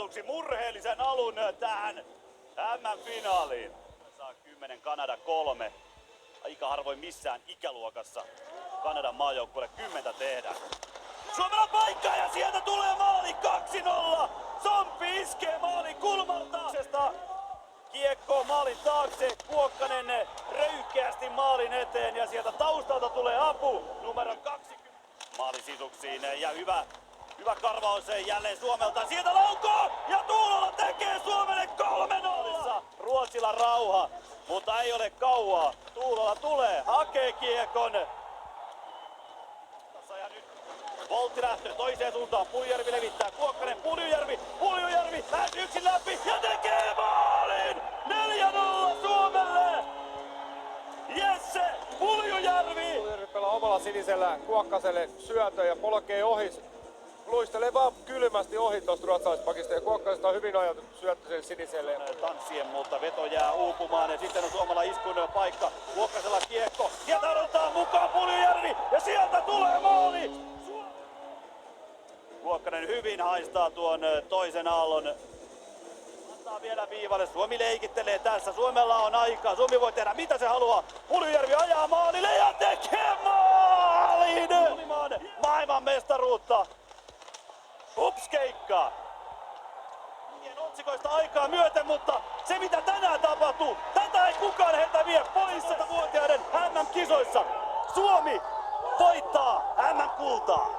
onnitteluksi murheellisen alun tähän MM-finaaliin. Saa 10, Kanada 3. Aika harvoin missään ikäluokassa Kanadan maajoukkueelle 10 tehdään. Suomella on paikka ja sieltä tulee maali 2-0. Sompi iskee maalin kulmalta. Kiekko maalin taakse, Kuokkanen röyhkeästi maalin eteen ja sieltä taustalta tulee apu numero 20. Maalisisuksiin ja hyvä karvaus jälleen Suomelta. Sieltä laukoo ja Tuulola tekee Suomelle 3-0. Ruotsilla rauha, mutta ei ole kauaa. Tuulola tulee, hakee kiekon. Ja nyt voltti lähtö toiseen suuntaan. Puljujärvi levittää. Kuokkanen, Puljujärvi pääsi yksin läpi ja tekee maalin! 4-0 Suomelle! Jesse Puljujärvi! Puljujärvi pelaa omalla sinisellä Kuokkaselle syötö ja polkee ohi. Luistelee vaan kylmästi ohi tuosta ruotsalaispakista ja Kuokkasesta on hyvin ajatettu syöttö sen siniselle. Tanssien, mutta veto jää uupumaan ja sitten on Suomella iskun paikka. Kuokkasella kiekko. Sieltä odottaa mukaan Puljujärvi ja sieltä tulee maali! Kuokkanen hyvin haistaa tuon toisen aallon. Antaa vielä viivalle. Suomi leikittelee tässä. Suomella on aikaa. Suomi voi tehdä mitä se haluaa. Puljujärvi ajaa maalille ja tekee maalin! Maailman mestaruutta. Upskeikka! Otsikoista aikaa myöten, mutta se mitä tänään tapahtuu, tätä ei kukaan heiltä vie pois 100-vuotiaiden MM-kisoissa. Suomi voittaa MM-kultaa.